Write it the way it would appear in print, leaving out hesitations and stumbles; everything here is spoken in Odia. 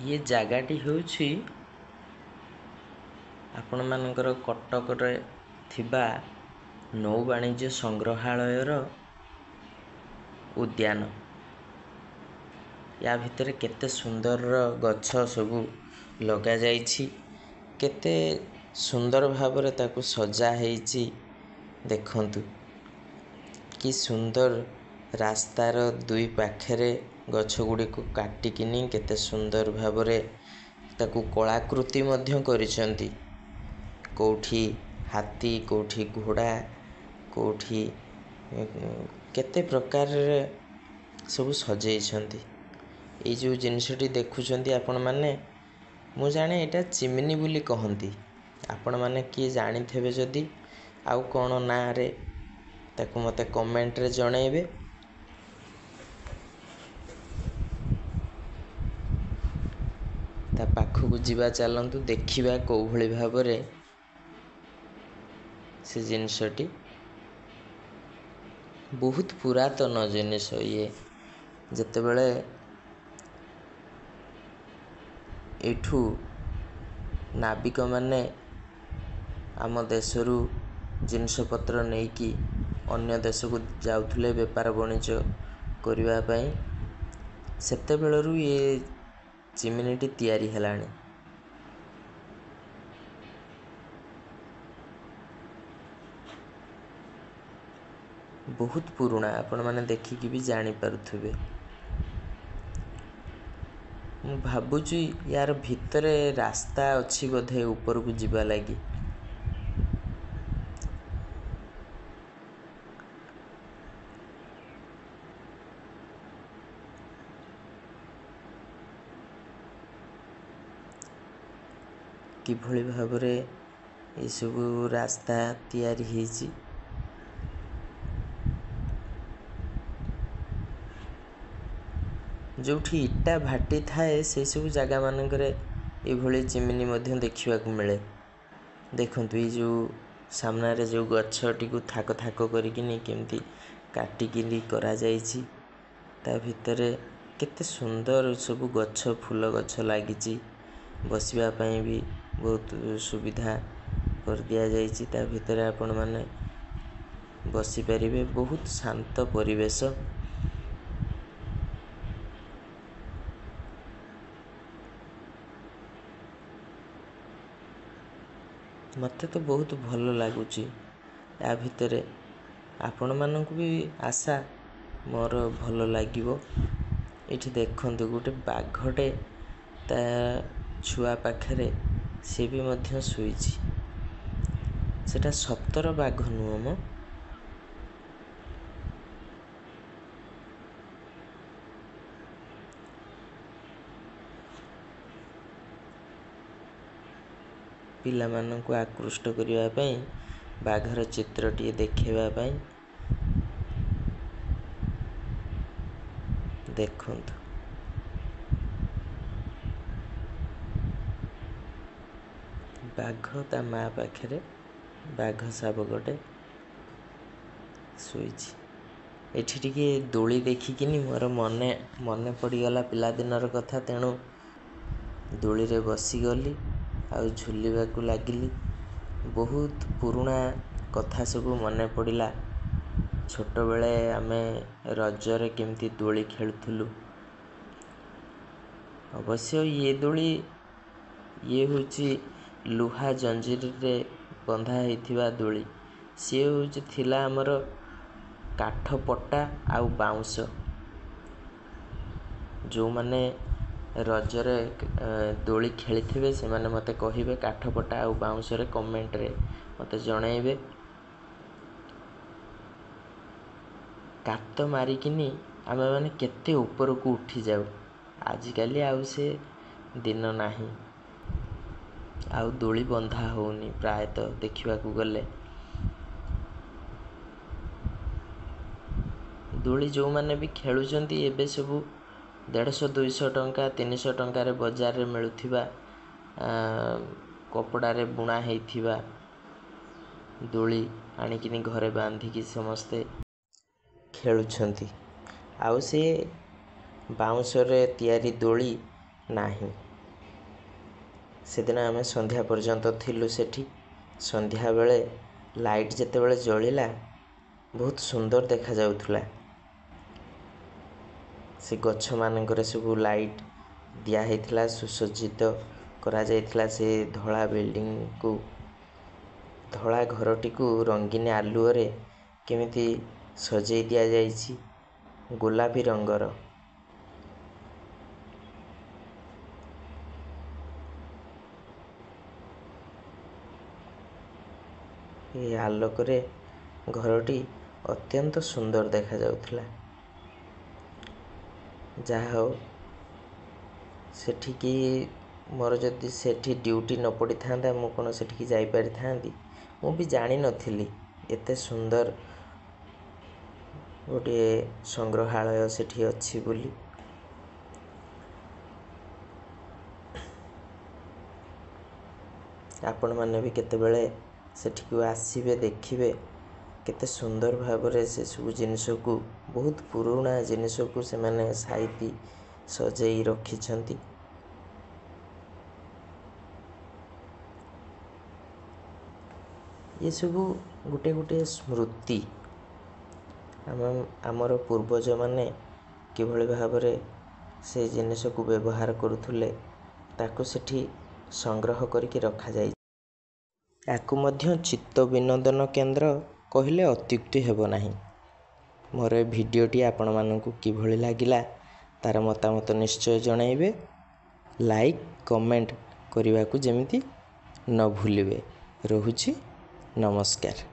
ये ଜାଗାଟି ହେଉଛି ଆପଣମାନଙ୍କର କଟକରେ ଥିବା ନୌବାଣିଜ୍ୟ ସଂଗ୍ରହାଳୟର ଉଦ୍ୟାନ। ୟା ଭିତରେ କେତେ ସୁନ୍ଦର ଗଛ ସବୁ ଲଗାଯାଇଛି, କେତେ ସୁନ୍ଦର ଭାବରେ ତାକୁ ସଜା ହେଇଛି। ଦେଖନ୍ତୁ କି ସୁନ୍ଦର ରାସ୍ତାର ଦୁଇ ପାଖରେ ଗଛ ଗୁଡ଼ିକୁ କାଟିକିନି କେତେ ସୁନ୍ଦର ଭାବରେ ତାକୁ କଳାକୃତି ମଧ୍ୟ କରିଛନ୍ତି। କୋଉଠି ହାତୀ, କୋଉଠି ଘୋଡ଼ା, କୋଉଠି କେତେ ପ୍ରକାରରେ ସବୁ ସଜେଇଛନ୍ତି। ଏଇ ଯେଉଁ ଜିନିଷଟି ଦେଖୁଛନ୍ତି ଆପଣମାନେ, ମୁଁ ଜାଣେ ଏଇଟା ଚିମିନି ବୋଲି କହନ୍ତି। ଆପଣମାନେ କିଏ ଜାଣିଥିବେ ଯଦି ଆଉ କ'ଣ ନାଁରେ ତାକୁ ମୋତେ କମେଣ୍ଟରେ ଜଣାଇବେ। ତା ପାଖକୁ ଯିବା, ଚାଲନ୍ତୁ ଦେଖିବା କେଉଁ ଭଳି ଭାବରେ ସେ ଜିନିଷଟି। ବହୁତ ପୁରାତନ ଜିନିଷ ଇଏ। ଯେତେବେଳେ ଏଇଠୁ ନାବିକମାନେ ଆମ ଦେଶରୁ ଜିନିଷପତ୍ର ନେଇକି ଅନ୍ୟ ଦେଶକୁ ଯାଉଥିଲେ ବେପାର ବାଣିଜ୍ୟ କରିବା ପାଇଁ, ସେତେବେଳରୁ ଏ ଚିମିନିଟି ତିଆରି ହେଲାଣି। ବହୁତ ପୁରୁଣା, ଆପଣମାନେ ଦେଖିକି ବି ଜାଣିପାରୁଥିବେ। ମୁଁ ଭାବୁଛି ୟାର ଭିତରେ ରାସ୍ତା ଅଛି ବୋଧେ ଉପରକୁ ଯିବା ଲାଗି। କିଭଳି ଭାବରେ ଏସବୁ ରାସ୍ତା ତିଆରି ହେଇଛି। ଯେଉଁଠି ଇଟା ଭାଟି ଥାଏ ସେସବୁ ଜାଗାମାନଙ୍କରେ ଏଭଳି ଚିମିନି ମଧ୍ୟ ଦେଖିବାକୁ ମିଳେ। ଦେଖନ୍ତୁ ଏଇ ଯେଉଁ ସାମ୍ନାରେ ଯେଉଁ ଗଛଟିକୁ ଥାକ ଥାକ କରିକିନି କେମିତି କାଟିକିନି କରାଯାଇଛି। ତା ଭିତରେ କେତେ ସୁନ୍ଦର ସବୁ ଗଛ, ଫୁଲ ଗଛ ଲାଗିଛି। ବସିବା ପାଇଁ ବି ବହୁତ ସୁବିଧା କରିଦିଆଯାଇଛି। ତା ଭିତରେ ଆପଣମାନେ ବସିପାରିବେ। ବହୁତ ଶାନ୍ତ ପରିବେଶ। ମୋତେ ତ ବହୁତ ଭଲ ଲାଗୁଛି ୟା ଭିତରେ। ଆପଣମାନଙ୍କୁ ବି ଆଶା ମୋର ଭଲ ଲାଗିବ। ଏଇଠି ଦେଖନ୍ତୁ ଗୋଟେ ବାଘଟେ ତା ଛୁଆ ପାଖରେ ସେ ବି ମଧ୍ୟ ଶୋଇଛି। ସେଟା ସତର ବାଘ ନୁହଁ ମ। ପିଲାମାନଙ୍କୁ ଆକୃଷ୍ଟ କରିବା ପାଇଁ, ବାଘର ଚିତ୍ରଟିଏ ଦେଖାଇବା ପାଇଁ। ଦେଖନ୍ତୁ ବାଘ ତା ମା ପାଖରେ, ବାଘ ଶାବକଟେ ଶୋଇଛି। ଏଠି ଟିକେ ଦୋଳି ଦେଖିକିନି ମୋର ମନେ ପଡ଼ିଗଲା ପିଲାଦିନର କଥା। ତେଣୁ ଦୋଳିରେ ବସିଗଲି ଆଉ ଝୁଲିବାକୁ ଲାଗିଲି। ବହୁତ ପୁରୁଣା କଥା ସବୁ ମନେ ପଡ଼ିଲା। ଛୋଟବେଳେ ଆମେ ରଜରେ କେମିତି ଦୋଳି ଖେଳୁଥିଲୁ। ଅବଶ୍ୟ ଇଏ ହେଉଛି ଲୁହା ଜଞ୍ଜିରରେ ବନ୍ଧା ହେଇଥିବା ଦୋଳି। ସିଏ ଥିଲା ଆମର କାଠ ପଟା ଆଉ ବାଉଁଶ। ଯେଉଁମାନେ ରଜରେ ଦୋଳି ଖେଳିଥିବେ ସେମାନେ ମୋତେ କହିବେ, କାଠପଟା ଆଉ ବାଉଁଶରେ କମେଣ୍ଟରେ ମୋତେ ଜଣାଇବେ। କାତ ମାରିକିନି ଆମେମାନେ କେତେ ଉପରକୁ ଉଠିଯାଉ। ଆଜିକାଲି ଆଉ ସେ ଦିନ ନାହିଁ। ଆଉ ଦୋଳି ବନ୍ଧା ହେଉନି ପ୍ରାୟତଃ ଦେଖିବାକୁ ଗଲେ। ଦୋଳି ଯେଉଁମାନେ ବି ଖେଳୁଛନ୍ତି ଏବେ ସବୁ 150-200 ଟଙ୍କା 300 ଟଙ୍କାରେ ବଜାରରେ ମିଳୁଥିବା କପଡ଼ାରେ ବୁଣା ହେଇଥିବା ଦୋଳି ଆଣିକିନି ଘରେ ବାନ୍ଧିକି ସମସ୍ତେ ଖେଳୁଛନ୍ତି। ଆଉ ସେ ବାଉଁଶରେ ତିଆରି ଦୋଳି ନାହିଁ। ସେଦିନ ଆମେ ସନ୍ଧ୍ୟା ପର୍ଯ୍ୟନ୍ତ ଥିଲୁ ସେଠି। ସନ୍ଧ୍ୟା ବେଳେ ଲାଇଟ୍ ଯେତେବେଳେ ଜଳିଲା ବହୁତ ସୁନ୍ଦର ଦେଖାଯାଉଥିଲା। ସେ ଗଛମାନଙ୍କରେ ସବୁ ଲାଇଟ୍ ଦିଆ ହେଇଥିଲା, ସୁସଜ୍ଜିତ କରାଯାଇଥିଲା। ସେ ଧଳା ବିଲ୍ଡିଂକୁ, ଧଳା ଘରଟିକୁ ରଙ୍ଗୀନ ଆଲୁଅରେ କେମିତି ସଜେଇ ଦିଆଯାଇଛି, ଗୋଲାପୀ ରଙ୍ଗର। ଏହି ଆଲୋକରେ ଘରଟି ଅତ୍ୟନ୍ତ ସୁନ୍ଦର ଦେଖାଯାଉଥିଲା। ଯାହା ହଉ, ସେଠିକି ମୋର ଯଦି ସେଠି ଡ୍ୟୁଟି ନ ପଡ଼ିଥାନ୍ତା, ମୁଁ କ'ଣ ସେଠିକି ଯାଇପାରିଥାନ୍ତି? ମୁଁ ବି ଜାଣିନଥିଲି ଏତେ ସୁନ୍ଦର ଗୋଟିଏ ସଂଗ୍ରହାଳୟ ସେଠି ଅଛି ବୋଲି। ଆପଣମାନେ ବି କେତେବେଳେ ସେଠିକୁ ଆସିବେ, ଦେଖିବେ କେତେ ସୁନ୍ଦର ଭାବରେ ସେସବୁ ଜିନିଷକୁ, ବହୁତ ପୁରୁଣା ଜିନିଷକୁ ସେମାନେ ସାଇତି ସଜେଇ ରଖିଛନ୍ତି। ଏସବୁ ଗୋଟିଏ ଗୋଟିଏ ସ୍ମୃତି। ଆମର ପୂର୍ବଜମାନେ କିଭଳି ଭାବରେ ସେ ଜିନିଷକୁ ବ୍ୟବହାର କରୁଥିଲେ, ତାକୁ ସେଠି ସଂଗ୍ରହ କରିକି ରଖାଯାଇଛି। ୟାକୁ ମଧ୍ୟ ଚିତ୍ତ ବିନୋଦନ କେନ୍ଦ୍ର କହିଲେ ଅତ୍ୟୁକ୍ତି ହେବ ନାହିଁ। ମୋର ଏ ଭିଡ଼ିଓଟି ଆପଣମାନଙ୍କୁ କିଭଳି ଲାଗିଲା ତା'ର ମତାମତ ନିଶ୍ଚୟ ଜଣାଇବେ। ଲାଇକ୍, କମେଣ୍ଟ କରିବାକୁ ଯେମିତି ନ ଭୁଲିବେ। ରହୁଛି, ନମସ୍କାର।